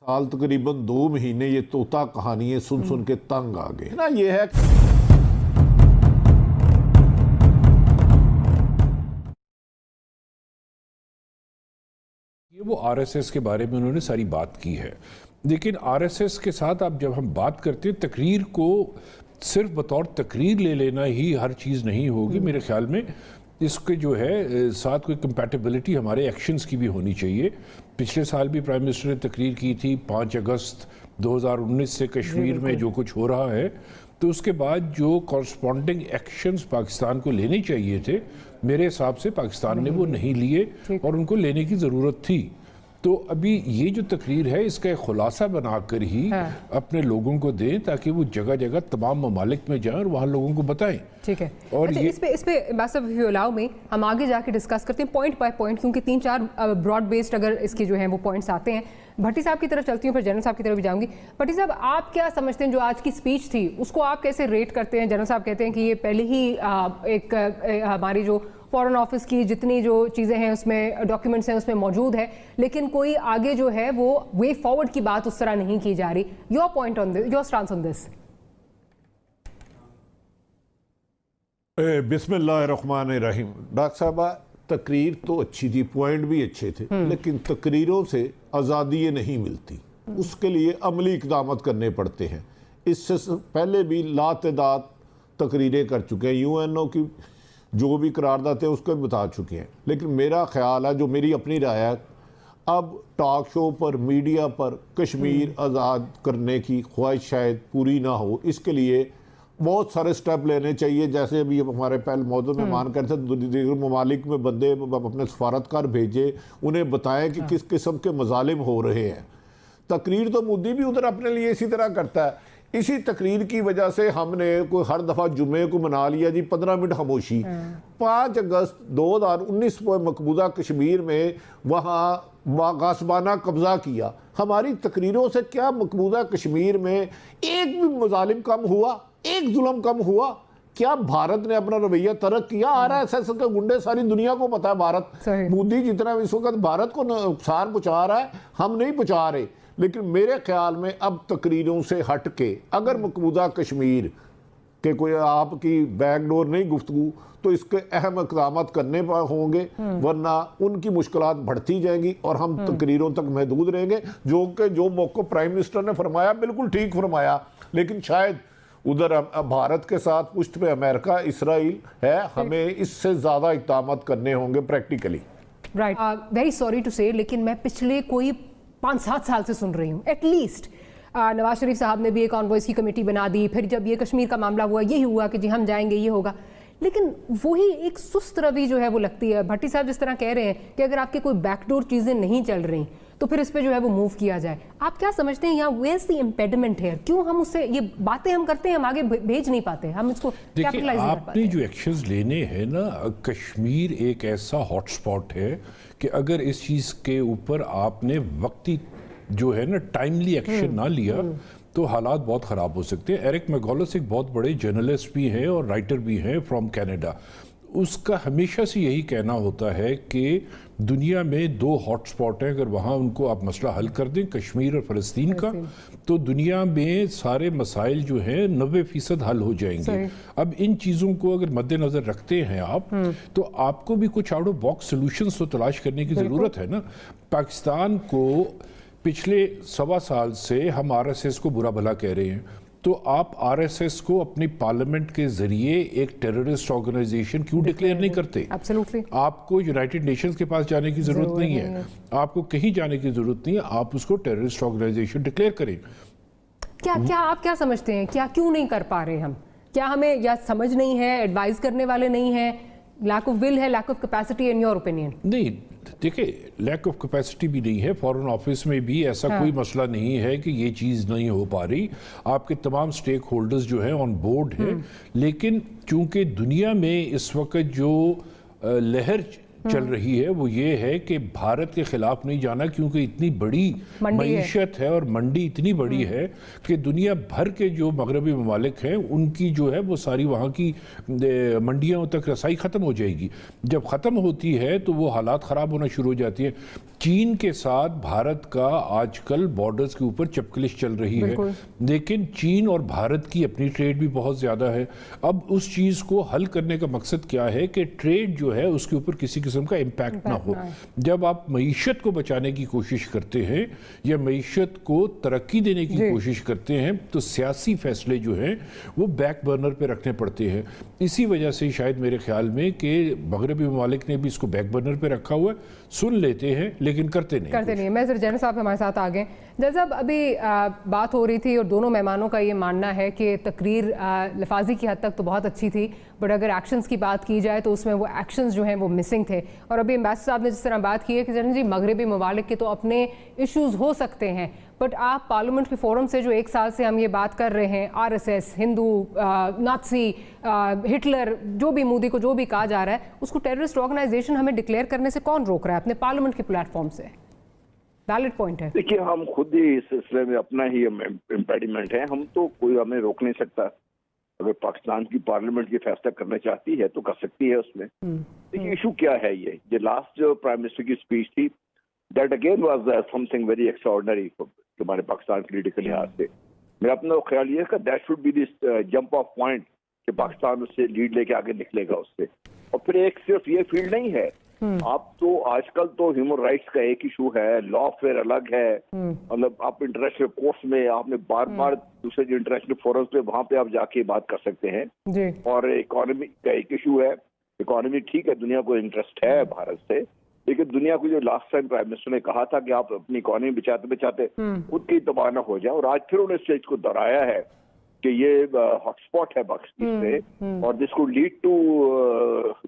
साल तकरीबन 2 महीने ये तोता कहानियां सुन सुन के तंग आ गए ना। ये है ये वो आरएसएस के बारे में उन्होंने सारी बात की है, लेकिन आरएसएस के साथ अब जब हम बात करते हैं, तकरीर को सिर्फ बतौर तकरीर ले लेना ही हर चीज़ नहीं होगी। मेरे ख्याल में इसके जो है साथ कोई कंपैटिबिलिटी हमारे एक्शंस की भी होनी चाहिए। पिछले साल भी प्राइम मिनिस्टर ने तकरीर की थी 5 अगस्त 2019 से कश्मीर में जो कुछ हो रहा है, तो उसके बाद जो कॉरस्पॉन्डिंग एक्शंस पाकिस्तान को लेने चाहिए थे, मेरे हिसाब से पाकिस्तान ने वो नहीं लिए और उनको लेने की ज़रूरत थी। तो अभी ये जो तकरीर है इसका एक खुलासा बनाकर ही अपने लोगों को दें ताकि वो जगह जगह तमाम ममालिक में जाएं और वहाँ लोगों को बताएं। ठीक है। और अच्छा, इस पे एम्बेसडर में हम आगे जाके डिस्कस करते हैं पॉइंट बाय पॉइंट, क्योंकि 3-4 ब्रॉड बेस्ड अगर इसके जो हैं वो पॉइंट्स आते हैं। भट्टी साहब की तरफ चलती हूँ, फिर जनरल साहब की तरफ भी जाऊंगी। भट्टी साहब, आप क्या समझते हैं जो आज की स्पीच थी उसको आप कैसे रेट करते हैं? जनरल साहब कहते हैं कि ये पहले ही हमारी जो फॉरेन ऑफिस की जितनी जो चीज़ें हैं उसमें डॉक्यूमेंट्स हैं उसमें मौजूद है, लेकिन कोई आगे जो है वो वे फॉरवर्ड की बात उस तरह नहीं की जा रही। Your point on this, your stance on this. बिस्मिल्लाहिर्रहमानिर्रहीम। डॉक्टर साहबा, तकरीर तो अच्छी थी, पॉइंट भी अच्छे थे, लेकिन तकरीरों से आज़ादी नहीं मिलती। उसके लिए अमली इक़दाम करने पड़ते हैं। इससे पहले भी लातदाद तकरीरें कर चुके हैं, यूएनओ की जो भी करारदाद है उसको भी बता चुके हैं। लेकिन मेरा ख्याल है, जो मेरी अपनी राय है, अब टॉक शो पर, मीडिया पर कश्मीर आज़ाद करने की ख्वाहिश शायद पूरी ना हो। इसके लिए बहुत सारे स्टेप लेने चाहिए, जैसे अभी हमारे पहले मौजूद में मान करते दीगर ममालिक में बंदे अपने सफारतकार भेजे, उन्हें बताएं कि किस किस्म के मजालिम हो रहे हैं। तकरीर तो मोदी भी उधर अपने लिए इसी तरह करता है। इसी तकरीर की वजह से हमने कोई हर दफ़ा जुमे को मना लिया जी 15 मिनट खामोशी। 5 अगस्त 2019 को मकबूजा कश्मीर में वहाँ गासबाना कब्जा किया। हमारी तकरीरों से क्या मकबूजा कश्मीर में एक भी मजालिम कम हुआ, एक जुल्म कम हुआ? क्या भारत ने अपना रवैया तर्क किया? आरएसएस के गुंडे सारी दुनिया को पता है, भारत मोदी जितना इस वक्त भारत को नुकसान पहुंचा रहा है, हम नहीं पहुंचा रहे। लेकिन मेरे ख्याल में अब तकरीरों से हट के अगर मकबूजा कश्मीर के कोई आपकी बैकडोर नहीं गुफ्तगू, तो इसके अहम इक़दाम करने पर होंगे, वरना उनकी मुश्किलात बढ़ती जाएंगी और हम तकरीरों तक महदूद रहेंगे। जो मौक़िफ़ प्राइम मिनिस्टर ने फरमाया बिल्कुल ठीक फरमाया, लेकिन शायद उधर भारत के साथ पुष्ट पे अमेरिका, इसराइल है, हमें इससे ज़्यादा इक़दाम करने होंगे practically. Right, very sorry to say, लेकिन मैं पिछले कोई 5-7 साल से सुन रही हूँ एटलीस्ट। नवाज शरीफ साहब ने भी एक ऑनवॉइस की कमेटी बना दी, फिर जब ये कश्मीर का मामला हुआ यही हुआ कि जी हम जाएंगे, ये होगा, लेकिन वही एक सुस्त रवि जो है वो लगती है। भट्टी साहब जिस तरह कह रहे हैं कि अगर आपके कोई बैकडोर चीज़ें नहीं चल रही तो फिर इस पे जो है वो मूव किया जाए। आप क्या समझते हैं यहाँ वेयर इज द इम्पेडिमेंट है? क्यों हम उससे ये बातें हम करते हैं, हम आगे भेज नहीं पाते, हम इसको कैपिटलाइज नहीं कर पाते? आपने जो एक्शंस लेने हैं ना, कश्मीर एक ऐसा हॉटस्पॉट है कि अगर इस चीज़ के ऊपर आपने वक्ती जो है ना टाइमली एक्शन ना लिया तो हालात बहुत ख़राब हो सकते हैं। एरिक मैकगॉलस एक बहुत बड़े जर्नलिस्ट भी हैं और राइटर भी हैं फ्रॉम कनाडा। उसका हमेशा से यही कहना होता है कि दुनिया में 2 हॉटस्पॉट हैं, अगर वहाँ उनको आप मसला हल कर दें, कश्मीर और फ़लस्तीन का, तो दुनिया में सारे मसाइल जो हैं 90% हल हो जाएंगे। अब इन चीज़ों को अगर मद्देनज़र रखते हैं आप, तो आपको भी कुछ आउट ऑफ बॉक्स सोल्यूशंस तो तलाश करने की ज़रूरत है ना। पाकिस्तान को पिछले 1.25 साल से हम आरएसएस को बुरा भला कह रहे हैं, तो आप आरएसएस को अपनी पार्लियामेंट के जरिए एक टेररिस्ट ऑर्गेनाइजेशन क्यों डिक्लेयर नहीं करते? Absolutely. आपको यूनाइटेड नेशंस के पास जाने की जरूरत नहीं है, आपको कहीं जाने की जरूरत नहीं है, आप उसको टेररिस्ट ऑर्गेनाइजेशन डिक्लेयर करें। क्या आप क्या समझते हैं, क्यों नहीं कर पा रहे हम? क्या हमें या समझ नहीं है, एडवाइस करने वाले नहीं है, लैक ऑफ विल है, lack of capacity in your opinion? नहीं, देखिए, लैक ऑफ कैपेसिटी भी नहीं है। फॉरेन ऑफिस में भी ऐसा कोई मसला नहीं है कि ये चीज़ नहीं हो पा रही। आपके तमाम स्टेक होल्डर्स जो हैं ऑन बोर्ड हैं, लेकिन चूंकि दुनिया में इस वक्त जो लहर चल रही है वो ये है कि भारत के खिलाफ नहीं जाना, क्योंकि इतनी बड़ी मईशत है और मंडी इतनी बड़ी है कि दुनिया भर के जो मगरबी ममालिक हैं उनकी जो है वो सारी वहाँ की मंडियों तक रसाई ख़त्म हो जाएगी। जब ख़त्म होती है तो वो हालात ख़राब होना शुरू हो जाती है। चीन के साथ भारत का आजकल बॉर्डर्स के ऊपर चपकलिश चल रही है, लेकिन चीन और भारत की अपनी ट्रेड भी बहुत ज़्यादा है। अब उस चीज़ को हल करने का मकसद क्या है कि ट्रेड जो है उसके ऊपर किसी किस्म का इम्पैक्ट ना हो। जब आप मईशत को बचाने की कोशिश करते हैं या मईशत को तरक्की देने की कोशिश करते हैं तो सियासी फैसले जो हैं वो बैक बर्नर पे रखने पड़ते हैं। इसी वजह से शायद मेरे ख्याल में कि मगरबी ममालिक ने भी इसको बैक बर्नर पे रखा हुआ है, सुन लेते हैं लेकिन करते नहीं। मैं सर जैन साहब हमारे साथ आ गए। जैन साहब अभी बात हो रही थी और दोनों मेहमानों का ये मानना है कि तकरीर लफाजी की हद तक तो बहुत अच्छी थी, बट अगर एक्शंस की बात की जाए तो उसमें वो एक्शंस जो हैं वो मिसिंग थे। और अभी एम्बेसडर साहब ने जिस तरह बात की है कि जैन जी मगरबी ममालिक के तो अपने इश्यूज़ हो सकते हैं, बट आप पार्लियामेंट के फोरम से जो एक साल से हम ये बात कर रहे हैं, आरएसएस, हिंदू, नाज़ी, हिटलर, जो भी मोदी को जो भी कहा जा रहा है उसको टेररिस्ट ऑर्गेनाइजेशन हमें डिक्लेयर करने से कौन रोक रहा है अपने पार्लियामेंट के प्लेटफॉर्म से? वैलिड पॉइंट है। देखिए, हम खुद ही इस सिलसिले में अपना ही इम्पेडिमेंट है, हम तो कोई हमें रोक नहीं सकता। अगर पाकिस्तान की पार्लियामेंट ये फैसला करना चाहती है तो कर सकती है उसमें। देखिए इशू क्या है, ये लास्ट जो प्राइम मिनिस्टर की स्पीच थी, that again was something very extraordinary हमारे पाकिस्तान के लिहाज लिहाज से। मेरा अपना ख्याल ये है कि that should be this jump of point कि पाकिस्तान उससे लीड लेके आगे निकलेगा उससे। और फिर एक सिर्फ ये फील्ड नहीं है, आप तो आजकल तो ह्यूमन राइट्स का एक इशू है, लॉ फेयर अलग है, मतलब आप इंटरनेशनल कोर्ट्स में आपने बार बार दूसरे जो इंटरनेशनल फोरम्स पे वहां पे आप जाके बात कर सकते हैं जी। और इकोनॉमी का एक इशू है, इकोनॉमी ठीक है, दुनिया को इंटरेस्ट है भारत से, लेकिन दुनिया को जो लास्ट टाइम प्राइम मिनिस्टर ने कहा था कि आप अपनी इकोनॉमी बचाते बचाते खुद की तबाह न हो जाए, और आज फिर उन्होंने इस चीज को दोहराया है कि ये हॉटस्पॉट है पाकिस्तान से और this could lead to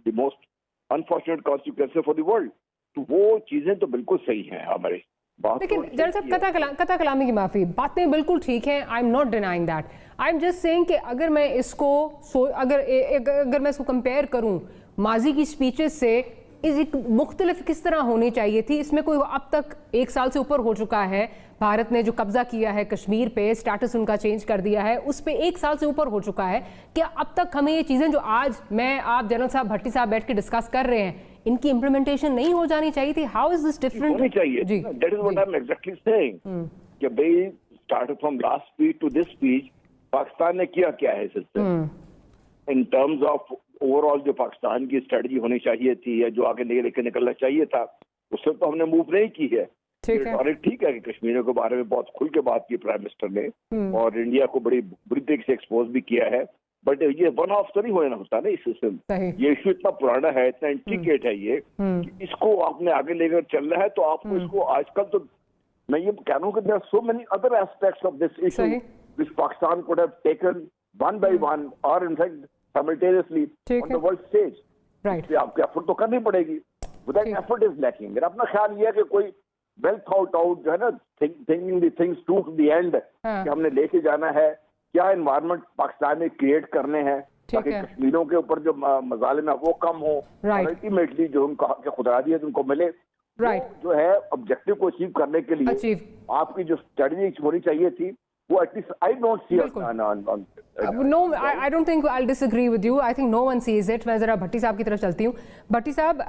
the most unfortunate consequences for the world. तो वो चीजें तो बिल्कुल सही हैं हमारे। लेकिन जरा साहब कथा कलामी की माफी, बातें बिल्कुल ठीक हैं, I am not denying that, I am just saying कि अगर मैं इसको अगर मैं इसको कंपेयर करूं माजी की स्पीचेस से, मुख्तलिफ किस तरह होनी चाहिए थी। इसमें कोई अब तक एक साल से ऊपर हो चुका है, भारत ने जो कब्जा किया है कश्मीर पे, स्टेटस उनका चेंज कर दिया है, उस पे एक साल से ऊपर हो चुका है। क्या अब तक हमें ये चीज़ें जो आज मैं आप जनरल साहब भट्टी साहब बैठ के डिस्कस कर रहे हैं, इनकी इम्प्लीमेंटेशन नहीं हो जानी चाहिए थी? How is this different? होनी चाहिए, that is what I am exactly saying कि भाई started from last speech to this speech Pakistan ने किया क्या है system in terms of overall जो पाकिस्तान की स्ट्रेटजी होनी चाहिए थी या जो आगे लेके निकलना चाहिए था, उससे तो हमने मूव नहीं की है। और ठीक है कि कश्मीर के बारे में बहुत खुल के बात की प्राइम मिनिस्टर ने और इंडिया को बड़ी बुरी तरीके से एक्सपोज भी किया है, बट ये वन ऑफ तो नहीं होता ना इस सिस्टम। ये इशू इतना पुराना है, इतना इंट्रिकेट है ये कि इसको आपने आगे लेकर चलना है तो आपको इसको आजकल तो मैं ये कह रहा हूँ कि there are so many other aspects of this issue which Pakistan could have taken one by one और in fact simultaneously on the world stage. Right, आपको एफर्ट तो करनी पड़ेगी, दैट एफर्ट इज लैकिंग। मेरा अपना ख्याल ये है कि कोई वेल थॉट आउट जो है ना, thinking the things to the end कि हमने लेके जाना है, क्या एनवायरनमेंट पाकिस्तान में क्रिएट करने हैं ताकि कश्मीरियों के ऊपर जो मजालिम है वो कम हो, और अल्टीमेटली जो उनको खुदा दिए उनको मिले। जो है ऑब्जेक्टिव को अचीव करने के लिए आपकी जो स्ट्रेटजी होनी चाहिए थी वो at least I don't see no, I don't think I disagree with you, I think no one sees it. मैं जरा भट्टी साहब की तरफ चलती हूँ। भट्टी साहब,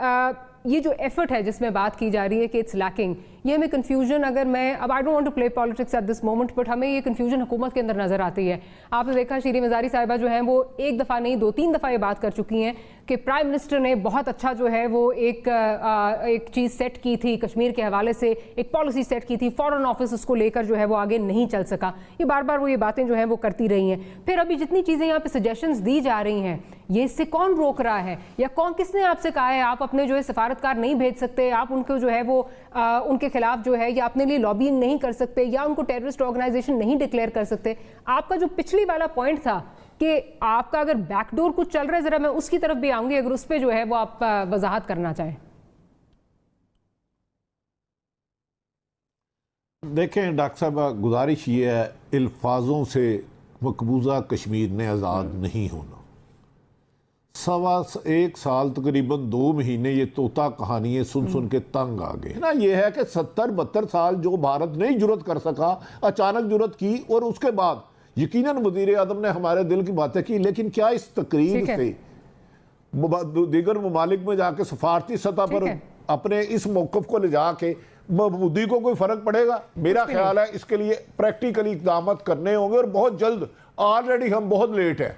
ये जो एफर्ट है जिसमें बात की जा रही है कि इट्स लैकिंग, ये हमें कंफ्यूजन, अगर मैं अब I don't want to play politics at this moment, but हमें ये कंफ्यूजन हुकूमत के अंदर नजर आती है। आपने देखा शीरी मज़ारी साहिबा जो हैं वो एक दफ़ा नहीं 2-3 दफ़ा ये बात कर चुकी हैं कि प्राइम मिनिस्टर ने बहुत अच्छा जो है वो एक चीज़ सेट की थी कश्मीर के हवाले से, एक पॉलिसी सेट की थी, फॉरेन ऑफिस उसको लेकर जो है वो आगे नहीं चल सका। ये बार बार वो ये बातें जो हैं वो करती रही हैं। फिर अभी जितनी चीज़ें यहाँ पे सजेशंस दी जा रही हैं, ये इससे कौन रोक रहा है, या किसने आपसे कहा है आप अपने जो है सफारतकार नहीं भेज सकते, आप उनको जो है वो उनके खिलाफ जो है या अपने लिए लॉबिंग नहीं कर सकते, या उनको टेररिस्ट ऑर्गेनाइजेशन नहीं डिक्लेयर कर सकते? आपका जो पिछली वाला पॉइंट था कि आपका अगर बैकडोर कुछ चल रहा है, जरा मैं उसकी तरफ भी आऊंगी, अगर उस पर जो है वो आप वजाहत करना चाहें। देखें डॉक्टर साहब, गुजारिश ये है, अल्फाजों से मकबूजा कश्मीर ने आज़ाद नहीं होना। 1 साल तकरीबन 2 महीने ये तोता कहानियां सुन सुन के तंग आ गए ना। ये है कि 70-72 साल जो भारत नहीं जुर्रत कर सका, अचानक जुर्रत की, और उसके बाद यकीनन वजीर आज़म ने हमारे दिल की बातें की, लेकिन क्या इस तकरीर से दीगर ममालिक में जाके सफारती सतह पर अपने इस मौक़िफ़ को ले जाके मोदी को कोई फर्क पड़ेगा? मेरा ख्याल है इसके लिए प्रैक्टिकली इक़दाम करने होंगे और बहुत जल्द। ऑलरेडी हम बहुत लेट हैं।